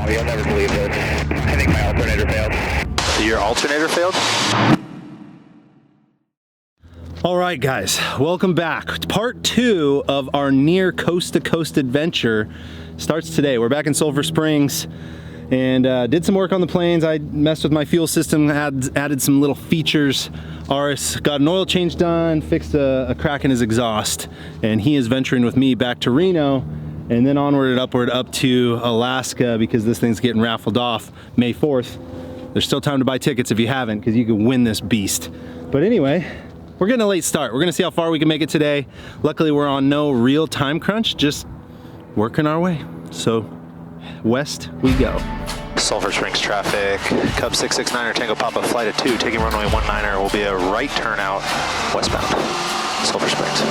Oh, you'll never believe this. I think my alternator failed. Your alternator failed? All right, guys, welcome back. Part 2 of our near coast-to-coast adventure starts today. We're back in Sulphur Springs and did some work on the planes. I messed with my fuel system, added some little features. Aris got an oil change done, fixed a crack in his exhaust, and he is venturing with me back to Reno and then onward and upward up to Alaska because this thing's getting raffled off May 4th. There's still time to buy tickets if you haven't, because you can win this beast. But anyway, we're getting a late start. We're gonna see how far we can make it today. Luckily, we're on no real time crunch, just working our way. So, west we go. Sulphur Springs traffic, Cub 669er Tango Papa flight of 2, taking runway 19er will be a right turnout westbound, Sulphur Springs.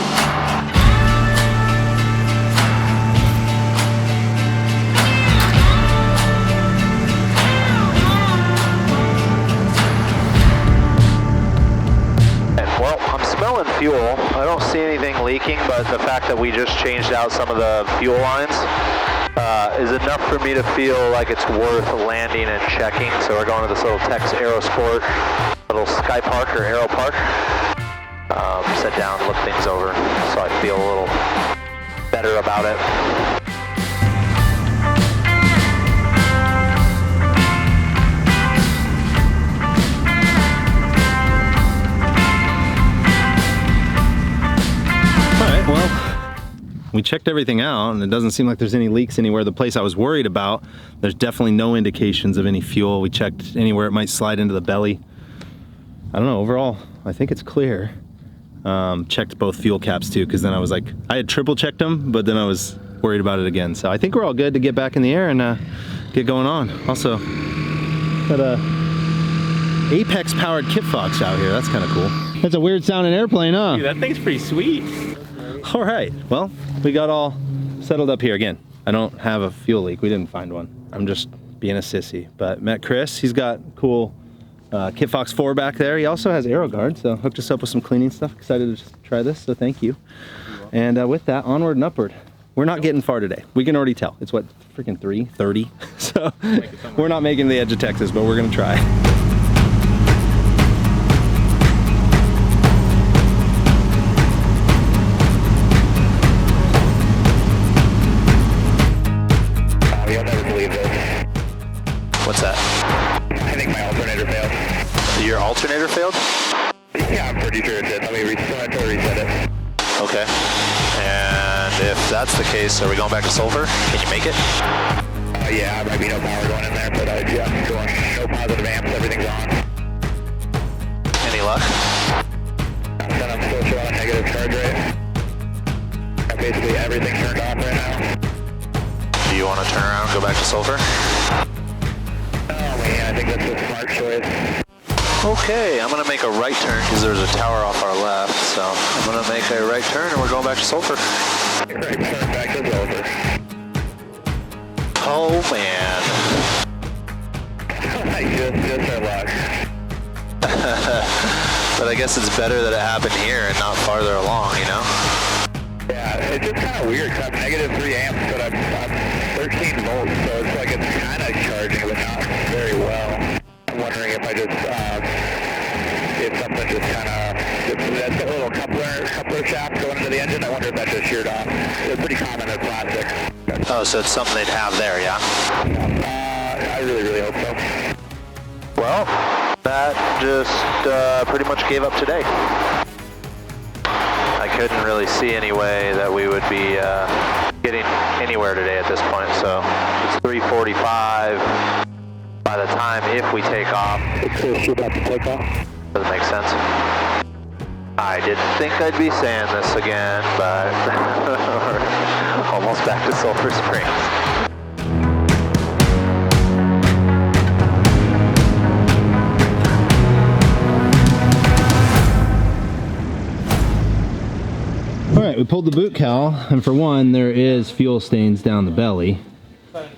Well, I'm smelling fuel. I don't see anything leaking, but the fact that we just changed out some of the fuel lines is enough for me to feel like it's worth landing and checking. So we're going to this little Tex Aero Sport, little Sky Park or Aero Park. Sit down, look things over, so I feel a little better about it. Well, we checked everything out and it doesn't seem like there's any leaks anywhere. The place I was worried about, there's definitely no indications of any fuel. We checked anywhere it might slide into the belly. I don't know, overall, I think it's clear. Checked both fuel caps too, because then I was like, I had triple checked them, but then I was worried about it again. So I think we're all good to get back in the air and get going on. Also, got a Apex powered Kit Fox out here. That's kind of cool. That's a weird sounding airplane, huh? Dude, that thing's pretty sweet. All right, well, we got all settled up here. Again, I don't have a fuel leak. We didn't find one. I'm just being a sissy. But met Chris. He's got cool Kit Fox 4 back there. He also has Aero Guard, so hooked us up with some cleaning stuff. Excited to just try this, so thank you. And with that, onward and upward. We're not getting far today. We can already tell. It's what, freaking 3:30? So we're not making the edge of Texas, but we're gonna try. What's that? I think my alternator failed. Your alternator failed? Yeah, I'm pretty sure it did. Let me reset it. Okay. And if that's the case, are we going back to Sulphur? Can you make it? Yeah, might be no power going in there, but yeah, going no positive amps, everything's on. Any luck? I'm still showing a negative charge rate. Basically everything's turned off right now. Do you want to turn around and go back to Sulphur? Oh man, I think that's a smart choice. Okay, I'm going to make a right turn because there's a tower off our left, so I'm going to make a right turn and we're going back to Sulphur. Right turn back to Sulphur. Oh man. just our luck. But I guess it's better that it happened here and not farther along, you know? Yeah, it's just kind of weird because I'm negative 3 amps, but I'm 13 volts, so it's like it's kind of charging, but not very well. I'm wondering if I just, if something just kind of, that's a little coupler shaft going into the engine, I wonder if that just sheared off. They're pretty common in plastic. Oh, so it's something they'd have there, yeah? I really hope so. Well, that just pretty much gave up today. I couldn't really see any way that we would be getting anywhere today at this point, so it's 3:45 by the time if we take off. You're about to take off? Doesn't make sense. I didn't think I'd be saying this again, but we're almost back to Sulphur Springs. All right, we pulled the boot cowl, and for one, there is fuel stains down the belly,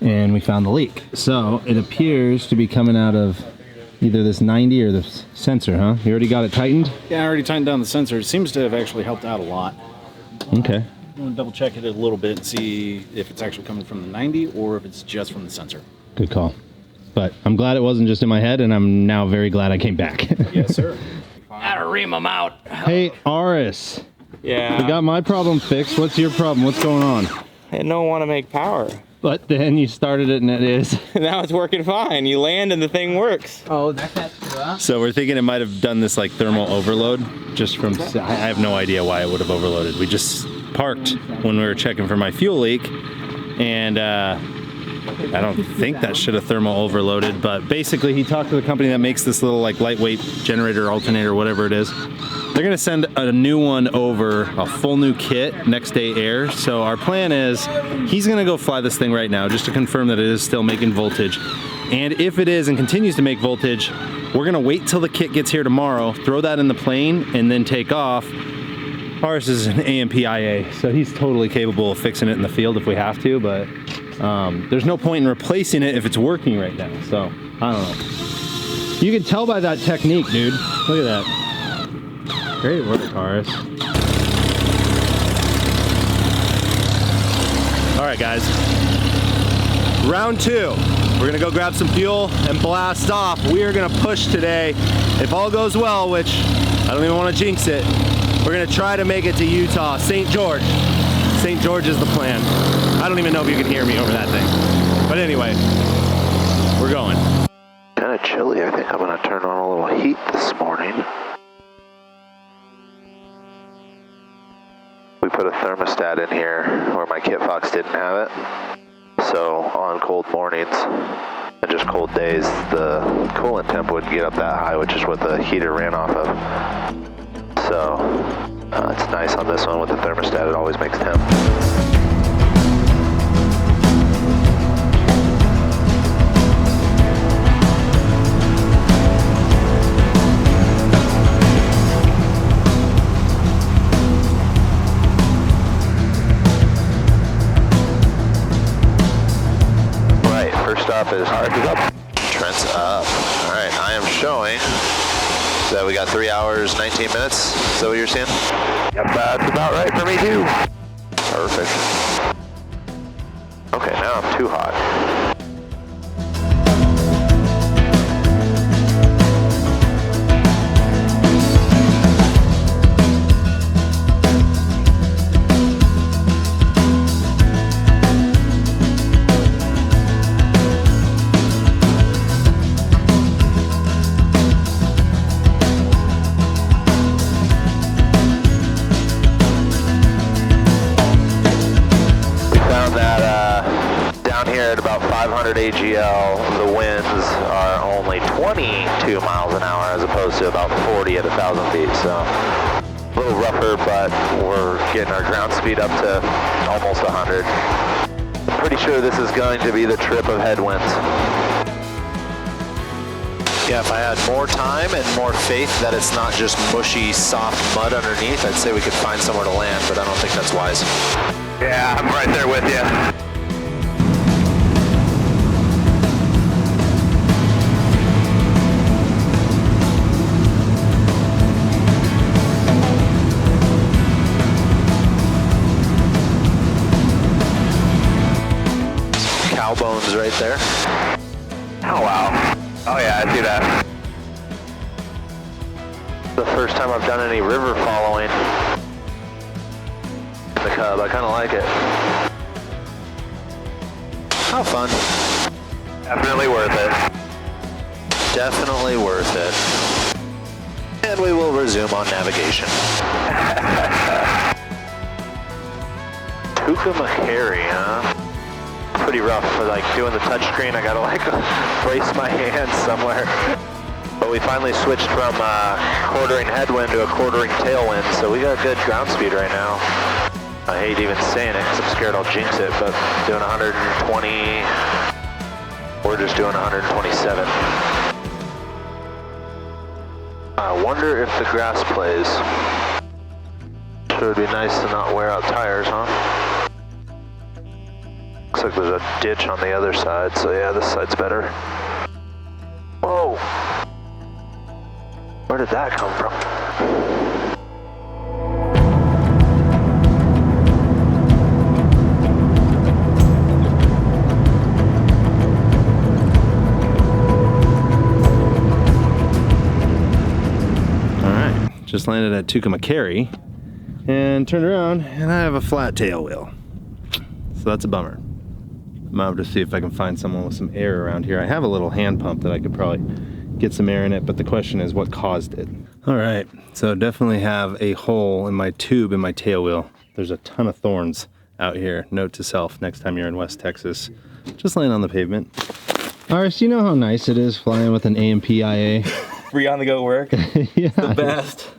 and we found the leak. So it appears to be coming out of either this 90 or the sensor, huh? You already got it tightened? Yeah, I already tightened down the sensor. It seems to have actually helped out a lot. Okay. I'm gonna double check it a little bit and see if it's actually coming from the 90 or if it's just from the sensor. Good call. But I'm glad it wasn't just in my head, and I'm now very glad I came back. Yes, sir. Gotta ream them out. Hey, Aris. Yeah. We got my problem fixed. What's your problem? What's going on? I don't want to make power. But then you started it and it is. Now it's working fine. You land and the thing works. Oh, that's So we're thinking it might have done this like thermal overload just from, I have no idea why it would have overloaded. We just parked when we were checking for my fuel leak, and I don't think that should have thermal overloaded, but basically he talked to the company that makes this little like lightweight generator, alternator, whatever it is. They're gonna send a new one over, a full new kit, next day air. So our plan is, he's gonna go fly this thing right now just to confirm that it is still making voltage. And if it is and continues to make voltage, we're gonna wait till the kit gets here tomorrow, throw that in the plane, and then take off. Ours is an AMPIA, so he's totally capable of fixing it in the field if we have to, but there's no point in replacing it if it's working right now, so I don't know. You can tell by that technique, dude. Look at that. Great work, Aris. All right, guys. Round 2. We're gonna go grab some fuel and blast off. We are gonna push today. If all goes well, which I don't even want to jinx it, we're gonna try to make it to Utah, St. George. St. George is the plan. I don't even know if you can hear me over that thing. But anyway, we're going. Kind of chilly. I think I'm gonna turn on a little heat this morning. We put a thermostat in here where my Kit Fox didn't have it. So on cold mornings and just cold days, the coolant temp wouldn't get up that high, which is what the heater ran off of. So it's nice on this one with the thermostat, it always makes temp. Up is up. Trent's up. All right, I am showing that we got 3 hours, 19 minutes. Is that what you're seeing? Yep, that's about right for me too. Perfect. Okay, now I'm too hot. About 500 AGL, the winds are only 22 miles an hour as opposed to about 40 at 1,000 feet. So a little rougher, but we're getting our ground speed up to almost 100. I'm pretty sure this is going to be the trip of headwinds. Yeah, if I had more time and more faith that it's not just mushy, soft mud underneath, I'd say we could find somewhere to land, but I don't think that's wise. Yeah, I'm right there with you. Bones right there. Oh wow. Oh yeah, I see that. The first time I've done any river following in the Cub. I kind of like it. How fun. Definitely worth it. Definitely worth it. And we will resume on navigation. Tucumcari, huh? Pretty rough for like doing the touchscreen. I gotta like brace my hands somewhere. But we finally switched from quartering headwind to a quartering tailwind, so we got good ground speed right now. I hate even saying it because I'm scared I'll jinx it, but doing 120, we're just doing 127. I wonder if the grass plays. Sure would be nice to not wear out tires, huh? Looks like there's a ditch on the other side, so yeah, this side's better. Whoa! Where did that come from? Just landed at Tucumcari and turned around and I have a flat tail wheel. So that's a bummer. I'm gonna have to see if I can find someone with some air around here. I have a little hand pump that I could probably get some air in it, but the question is what caused it? All right, so definitely have a hole in my tube in my tail wheel. There's a ton of thorns out here. Note to self, next time you're in West Texas, just land on the pavement. Aris, you know how nice it is flying with an AMP-IA? Free on the go work. Yeah. The best.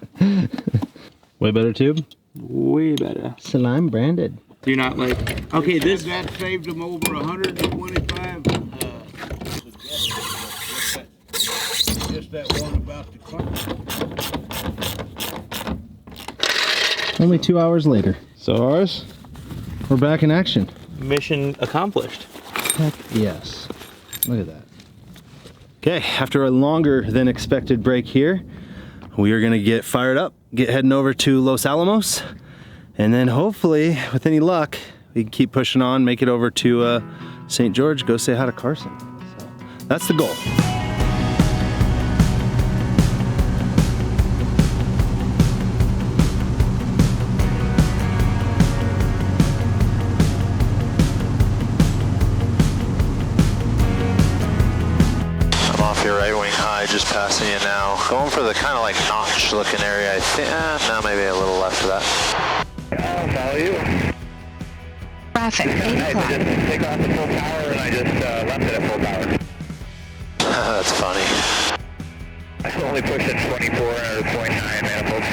Way better tube? Way better. Saline branded. You're not like, okay, this. That saved them over 125. Just that one about the clock. Only 2 hours later. So Aris, we're back in action. Mission accomplished. Heck yes. Look at that. Okay, after a longer than expected break here, we are gonna get fired up, get heading over to Los Alamos, and then hopefully, with any luck, we can keep pushing on, make it over to St. George, go say hi to Carson. So that's the goal. Your right wing high, just passing you now. Going for the kind of like notch looking area, I think. No, maybe a little left of that. I'll follow you. Traffic, 8 I o'clock. just take off at full power and I just left it at full power. That's funny. I'm only pushing 24 or 0.9 manifolds.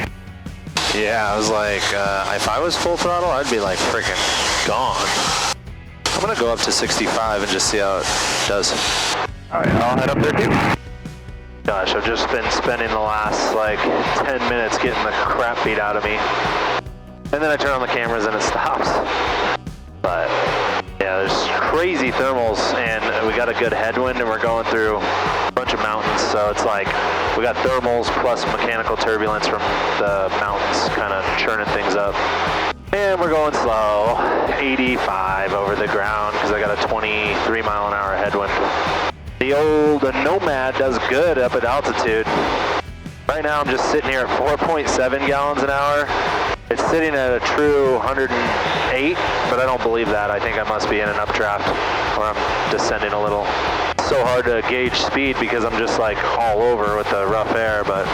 Yeah, I was like, if I was full throttle, I'd be like freaking gone. I'm gonna go up to 65 and just see how it does. Alright, I'll head up there too. Gosh, I've just been spending the last like 10 minutes getting the crap beat out of me. And then I turn on the cameras and it stops. But yeah, there's crazy thermals and we got a good headwind and we're going through a bunch of mountains. So it's like we got thermals plus mechanical turbulence from the mountains kind of churning things up. And we're going slow, 85 over the ground because I got a 23 mile an hour headwind. The old Nomad does good up at altitude. Right now I'm just sitting here at 4.7 gallons an hour. It's sitting at a true 108, but I don't believe that. I think I must be in an updraft or I'm descending a little. It's so hard to gauge speed because I'm just like all over with the rough air, but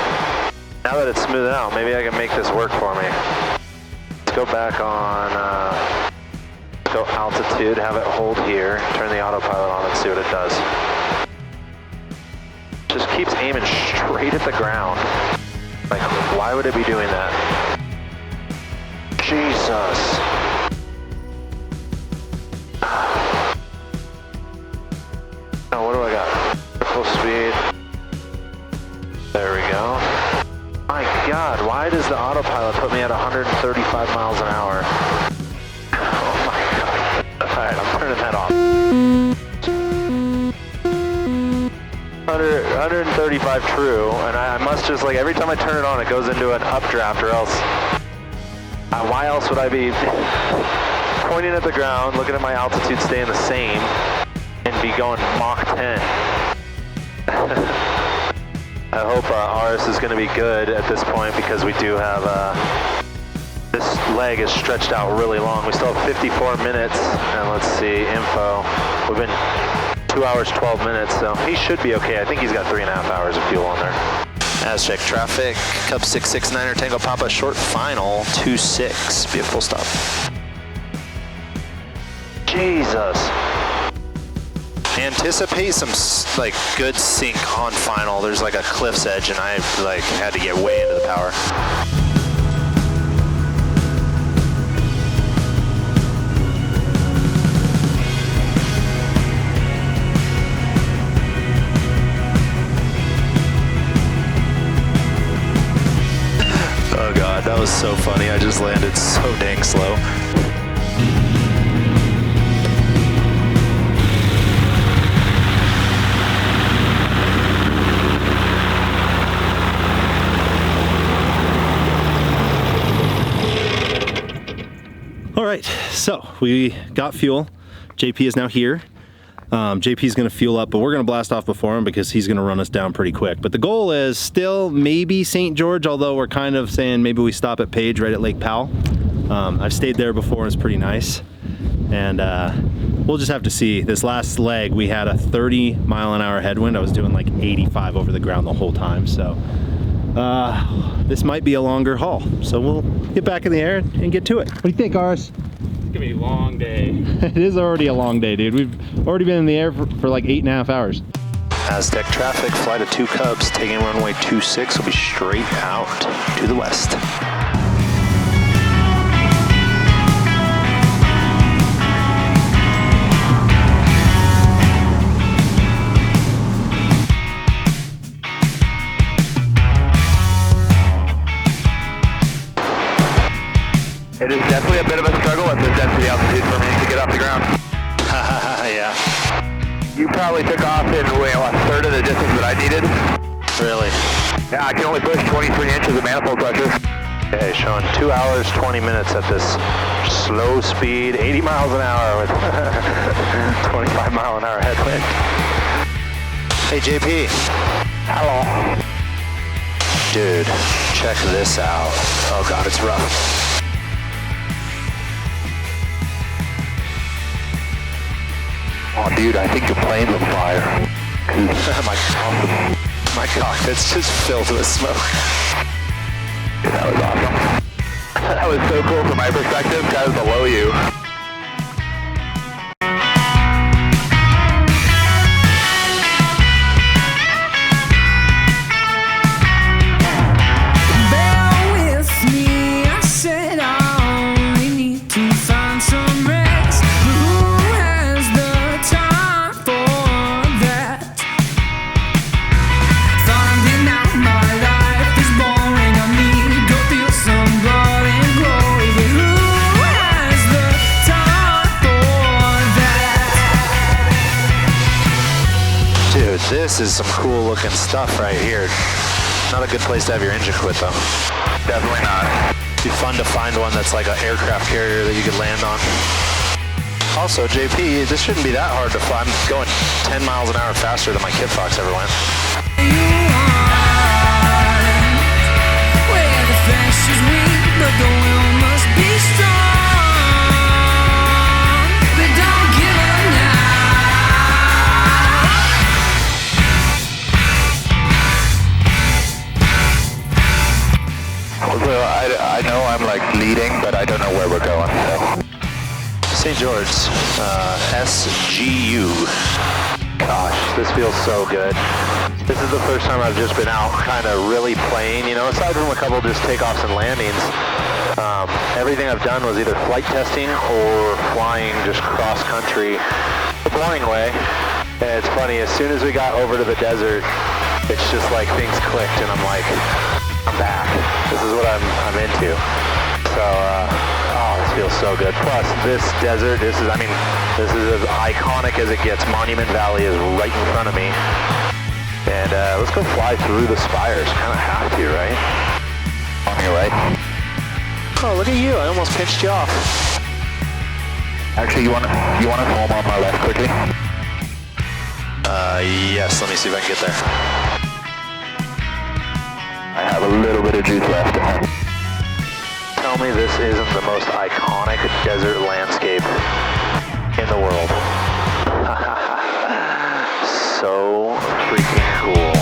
now that it's smoothing out, maybe I can make this work for me. Let's go back on, go altitude, have it hold here, turn the autopilot on and see what it does. Just keeps aiming straight at the ground. Like, why would it be doing that? Jesus. Oh, what do I got? Full speed. There we go. My God, why does the autopilot put me at 135 miles an hour? Oh my God. Alright, I'm turning that off. 135 true, and I must just like, every time I turn it on, it goes into an updraft or else. Why else would I be pointing at the ground, looking at my altitude staying the same, and be going Mach 10? I hope ours is going to be good at this point because we do have, this leg is stretched out really long. We still have 54 minutes, and let's see, info. We've been 2 hours, 12 minutes, so he should be okay. I think he's got 3.5 hours of fuel on there. Aztec traffic, Cub 669er Tango Papa, short final, 26, be a full stop. Jesus. Anticipate some like good sink on final. There's like a cliff's edge and I like had to get way into the power. Oh God, that was so funny. I just landed so dang slow. All right, so we got fuel. JP is now here. JP's gonna fuel up, but we're gonna blast off before him because he's gonna run us down pretty quick. But the goal is still maybe St. George, although we're kind of saying maybe we stop at Page right at Lake Powell. I've stayed there before, it's pretty nice. And we'll just have to see. This last leg, we had a 30-mile-an-hour headwind. I was doing like 85 over the ground the whole time. So this might be a longer haul. So we'll get back in the air and get to it. What do you think, Ars? It's gonna be a long day. It is already a long day, dude. We've already been in the air for like 8.5 hours. Aztec traffic, flight of 2 Cubs, taking runway 26 will be straight out to the west. It is definitely a bit of a struggle at this density altitude for me to get off the ground. Yeah. You probably took off in a third of the distance that I needed. Really? Yeah, I can only push 23 inches of manifold pressure. Okay, showing 2 hours, 20 minutes at this slow speed, 80 miles an hour with 25-mile-an-hour headwind. Hey, JP. Hello. Dude, check this out. Oh God, it's rough. Oh, dude, I think your plane's on fire. my cockpit's just filled with smoke. Dude, that was awesome. That was so cool from my perspective, because below you. This is some cool looking stuff right here. Not a good place to have your engine quit though. Definitely not. It'd be fun to find one that's like an aircraft carrier that you could land on. Also, JP, this shouldn't be that hard to find. I'm going 10 miles an hour faster than my Kit Fox ever went. I know I'm like leading, but I don't know where we're going, so. St. George, SGU. Gosh, this feels so good. This is the first time I've just been out kind of really playing, you know, aside from a couple just takeoffs and landings. Everything I've done was either flight testing or flying just cross country the boring way. And it's funny, as soon as we got over to the desert, it's just like things clicked and I'm like, I'm back. This is what I'm into. So, this feels so good. Plus, this desert, this is as iconic as it gets. Monument Valley is right in front of me. And let's go fly through the spires. Kind of have to, right? On your right. Oh, look at you. I almost pinched you off. Actually, you want to home on my left quickly? Yes. Let me see if I can get there. I have a little bit of juice left. Tell me this isn't the most iconic desert landscape in the world. So freaking cool.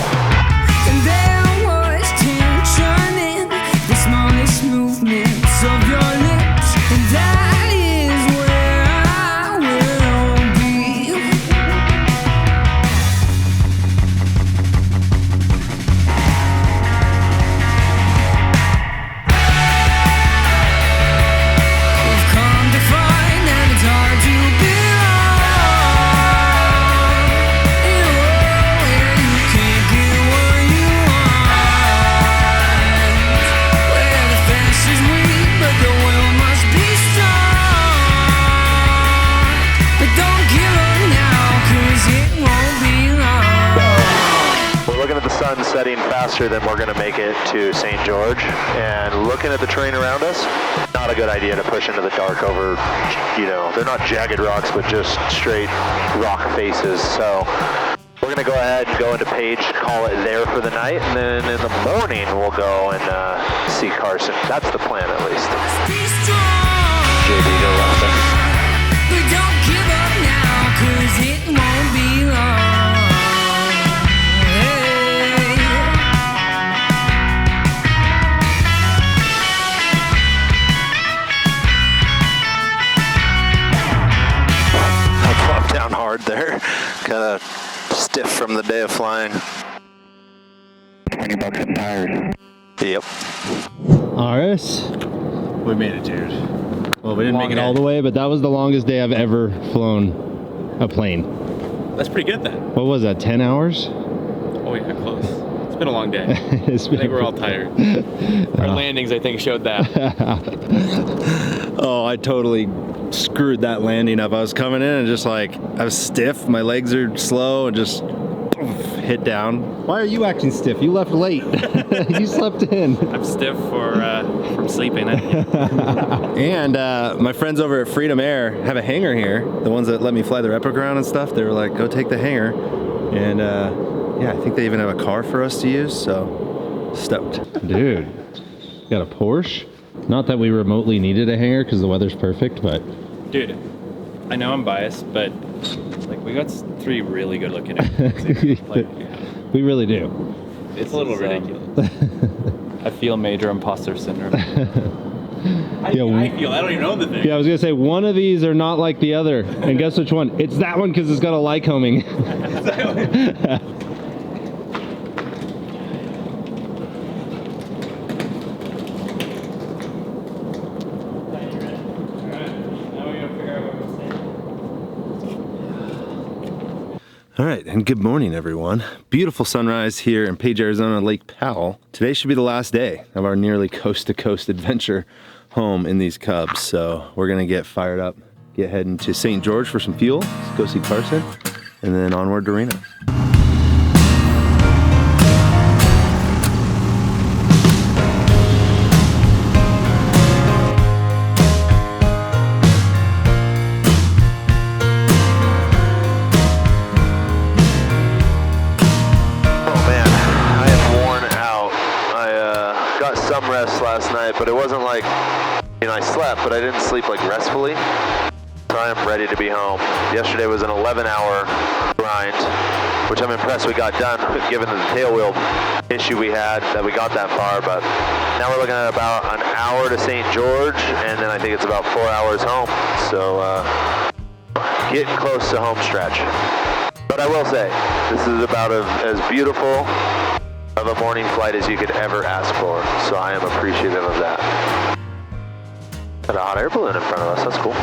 And there was tension in the smallest movements of your lips, and that is where I will be. We've come to find that it's all sun setting faster than we're going to make it to St. George. And looking at the terrain around us, not a good idea to push into the dark over, you know, they're not jagged rocks, but just straight rock faces. So we're going to go ahead and go into Page, call it there for the night, and then in the morning we'll go and see Carson. That's the plan, at least. JB, go left there. But don't give up now, 'cause it won't be long. Hey. I popped down hard there. Kind of stiff from the day of flying. $20 in tires. Yep. Aris. We made it, dude. Well, we didn't make it all the way, but that was the longest day I've ever flown a plane. That's pretty good then. What was that, 10 hours? Oh yeah, close. It's been a long day. It's I been think we're all tired. Our landings, I think, showed that. Oh, I totally screwed that landing up. I was coming in and just like, I was stiff, my legs are slow, and just hit down. Why are you acting stiff? You left late. You slept in. I'm stiff from sleeping. And my friends over at Freedom Air have a hangar here. The ones that let me fly their Epic around and stuff. They were like, go take the hangar. And yeah, I think they even have a car for us to use. So stoked. Dude, you got a Porsche? Not that we remotely needed a hangar because the weather's perfect, but. Dude, I know I'm biased, but like we got 3 really good looking airplanes. Like, we really do. it's a little ridiculous. I feel major imposter syndrome. I feel, I don't even know the thing. Yeah, I was gonna say one of these are not like the other. And guess which one? It's that one because it's got a Lycoming. All right, and good morning, everyone. Beautiful sunrise here in Page, Arizona, Lake Powell. Today should be the last day of our nearly coast-to-coast adventure home in these Cubs. So we're gonna get fired up, get heading to St. George for some fuel, go see Carson, and then onward to Reno. But it wasn't like, you know, I slept, but I didn't sleep like restfully. So I am ready to be home. Yesterday was an 11-hour grind, which I'm impressed we got done given the tail wheel issue we had, that we got that far. But now we're looking at about an hour to St. George, and then I think it's about 4 hours home. So getting close to home stretch. But I will say, this is about as beautiful of a morning flight as you could ever ask for, so I am appreciative of that. Got a hot air balloon in front of us, that's cool.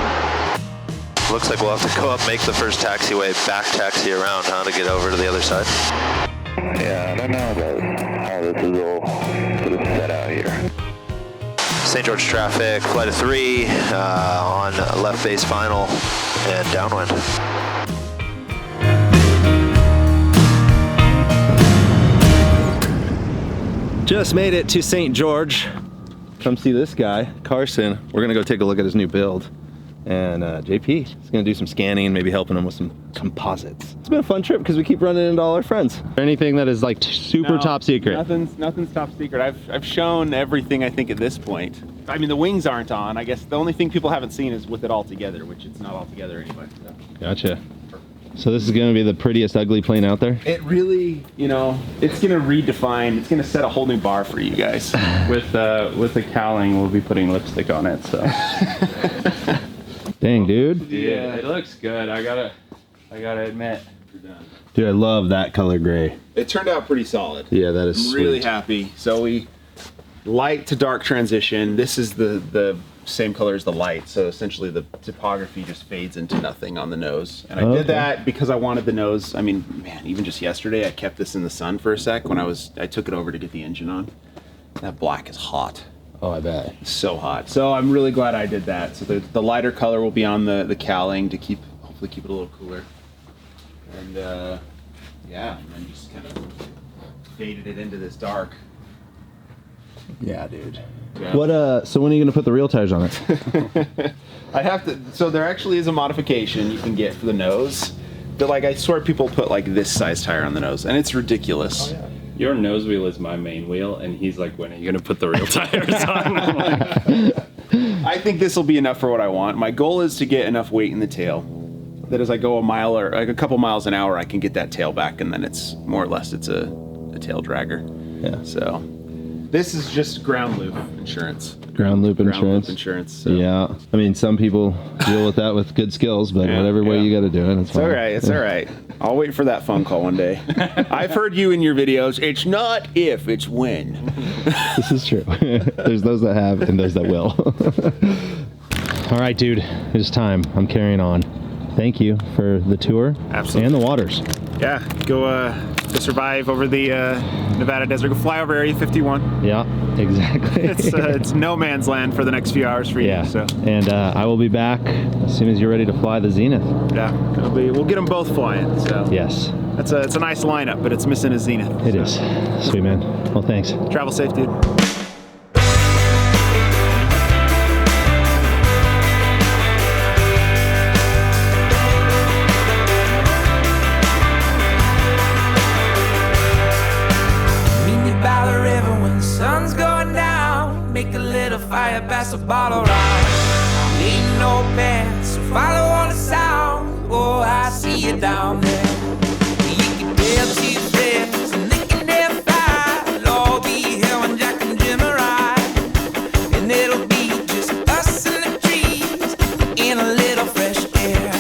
Looks like we'll have to go up, make the first taxiway, back taxi around, huh, to get over to the other side? Yeah, I don't know about how this is all sort of set out here. St. George traffic, flight of 3, on left base final, and downwind. Just made it to St. George. Come see this guy, Carson. We're gonna go take a look at his new build. And JP is gonna do some scanning, maybe helping him with some composites. It's been a fun trip because we keep running into all our friends. Anything that is like super top secret? Nothing's top secret. I've shown everything I think at this point. I mean, the wings aren't on. I guess the only thing people haven't seen is with it all together, which it's not all together anyway. So. Gotcha. So this is gonna be the prettiest ugly plane out there? It really, you know, it's gonna redefine, it's gonna set a whole new bar for you guys. With the cowling, we'll be putting lipstick on it, so. Dang, dude. Yeah, it looks good. I gotta admit. Dude, I love that color gray. It turned out pretty solid. Yeah, that is I'm sweet. really happy. So we light to dark transition. This is the same color as the light, so essentially the topography just fades into nothing on the nose. And I did that because I wanted the nose. I mean, man, even just yesterday I kept this in the sun for a sec when I took it over to get the engine on. That black is hot. Oh, I bet. It's so hot. So I'm really glad I did that. So the lighter color will be on the cowling to hopefully keep it a little cooler. And yeah, and then just kind of faded it into this dark. Yeah, dude. Yeah. What so when are you gonna put the real tires on it? I have to. So there actually is a modification you can get for the nose. But like, I swear people put like this size tire on the nose, and it's ridiculous. Oh, yeah. Your nose wheel is my main wheel, and he's like, when are you gonna put the real tires on? I'm like, I think this will be enough for what I want. My goal is to get enough weight in the tail that as I go a mile or like a couple miles an hour, I can get that tail back, and then it's more or less it's a tail dragger. Yeah. So this is just ground loop insurance. Ground loop insurance. So. Yeah. I mean, some people deal with that with good skills, but whatever way you got to do it, it's fine. All right. It's all right. I'll wait for that phone call one day. I've heard you in your videos. It's not if, it's when. This is true. There's those that have and those that will. All right, dude. It's time. I'm carrying on. Thank you for the tour. Absolutely. And the waters. Yeah. Go survive over the Nevada desert. Go fly over Area 51. Yeah, exactly. It's no man's land for the next few hours for you. Yeah. So. And I will be back as soon as you're ready to fly the Zenith. Yeah. We'll get them both flying. So. Yes. It's a nice lineup, but it's missing a Zenith. It is. Sweet, man. Well, thanks. Travel safe, dude. Pass a bottle round. Ain't no pants, so follow on the sound. Oh, I see you down there. You can tell to your friends, and they can never find. It'll all be here when Jack and Jim arrive. And it'll be just us and the trees in a little fresh air.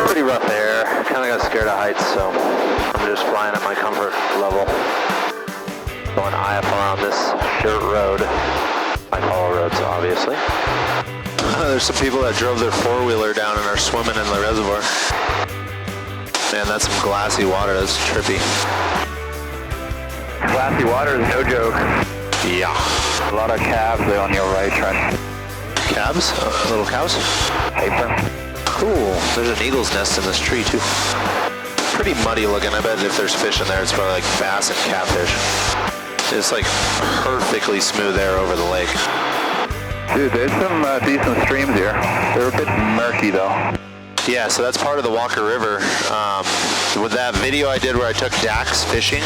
Pretty rough air. Kind of got scared of heights, so just flying at my comfort level. Going IFR on this dirt road. I follow roads, obviously. There's some people that drove their four-wheeler down and are swimming in the reservoir. Man, that's some glassy water. That's trippy. Glassy water is no joke. Yeah. A lot of calves there on your right, Trent. Calves? Little cows? Paper. Cool. There's an eagle's nest in this tree, too. Pretty muddy looking. I bet if there's fish in there, it's probably like bass and catfish. It's like perfectly smooth air over the lake. Dude, there's some decent streams here. They're a bit murky though. Yeah, so that's part of the Walker River. With that video I did where I took Dax fishing,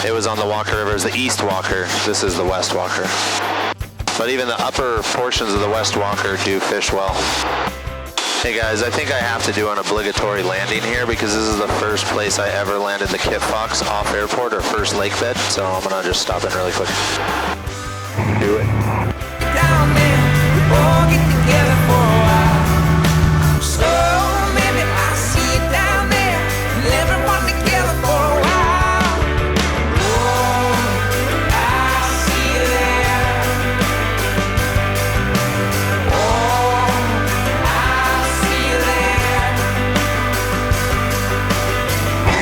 it was on the Walker River. It's the East Walker. This is the West Walker. But even the upper portions of the West Walker do fish well. Hey guys, I think I have to do an obligatory landing here because this is the first place I ever landed the Kit Fox off airport or first lake bed, so I'm gonna just stop in really quick. Do it. Down there, we all get together for a while. So maybe I see you down there, and everyone together for a while. Oh, I see you there. Oh, I see you there.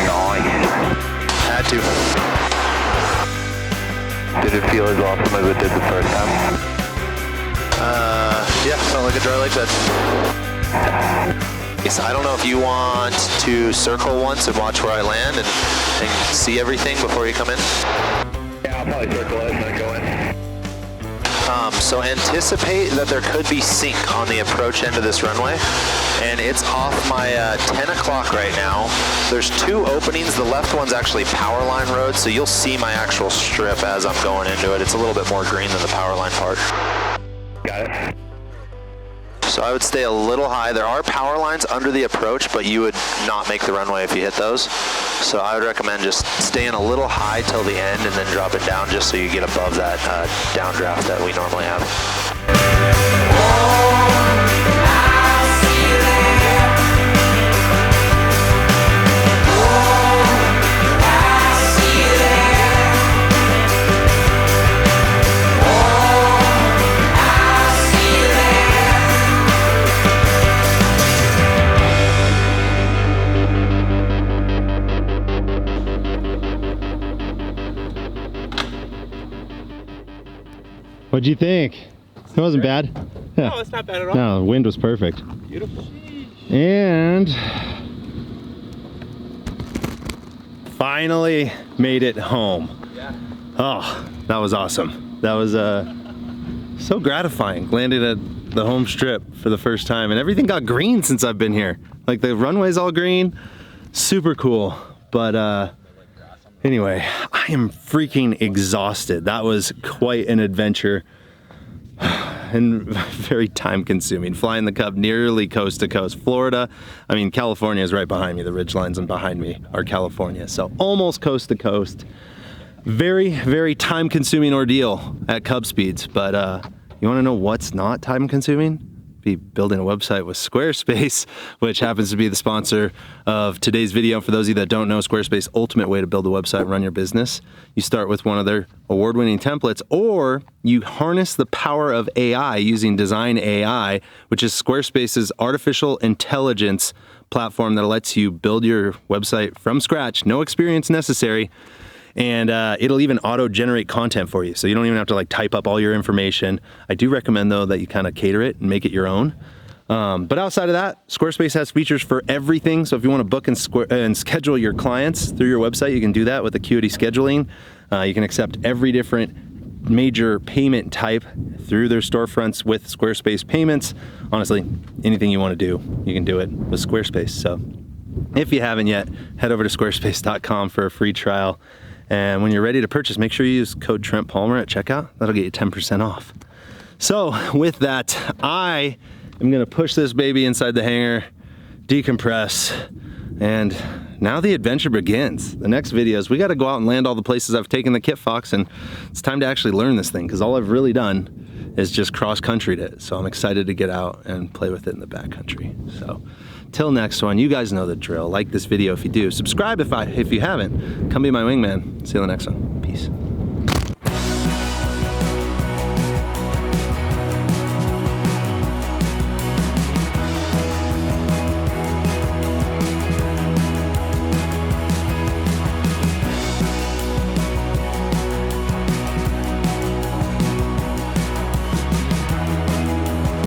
Nice. Had to. Did it feel as awesome as it did the first time? Yeah, felt like a dry lake bed. Yes, I don't know if you want to circle once and watch where I land and see everything before you come in. Yeah, I'll probably circle it and then go in. So anticipate that there could be sink on the approach end of this runway, and it's off my 10 o'clock right now. There's two openings. The left one's actually power line road, so you'll see my actual strip as I'm going into it. It's a little bit more green than the power line part. Got it. So I would stay a little high. There are power lines under the approach, but you would not make the runway if you hit those. So I would recommend just staying a little high till the end and then drop it down just so you get above that downdraft that we normally have. What'd you think? It wasn't bad. Yeah. No, it's not bad at all. No, the wind was perfect. Beautiful. And finally made it home. Oh, that was awesome. That was so gratifying. Landed at the home strip for the first time, and everything got green since I've been here. Like the runway's all green, super cool. But anyway, I am freaking exhausted. That was quite an adventure and very time consuming. Flying the Cub nearly coast to coast. Florida, I mean, California is right behind me. The ridge lines and behind me are California. So almost coast to coast. Very, very time consuming ordeal at Cub speeds. But you wanna know what's not time consuming? Be building a website with Squarespace, which happens to be the sponsor of today's video. For those of you that don't know, Squarespace, ultimate way to build a website and run your business. You start with one of their award-winning templates, or you harness the power of AI using Design AI, which is Squarespace's artificial intelligence platform that lets you build your website from scratch, no experience necessary. And it'll even auto-generate content for you, so you don't even have to like type up all your information. I do recommend though that you kind of cater it and make it your own. But outside of that, Squarespace has features for everything. So if you want to book and schedule your clients through your website, you can do that with Acuity Scheduling. You can accept every different major payment type through their storefronts with Squarespace payments. Honestly, anything you want to do, you can do it with Squarespace. So if you haven't yet, head over to squarespace.com for a free trial. And when you're ready to purchase, make sure you use code Trent Palmer at checkout. That'll get you 10% off. So with that, I am gonna push this baby inside the hangar, decompress, and now the adventure begins. The next videos, we gotta go out and land all the places I've taken the Kit Fox, and it's time to actually learn this thing, because all I've really done is just cross-countryed it. So I'm excited to get out and play with it in the backcountry. So till next one, you guys know the drill. Like this video if you do. Subscribe if you haven't. Come be my wingman. See you in the next one. Peace.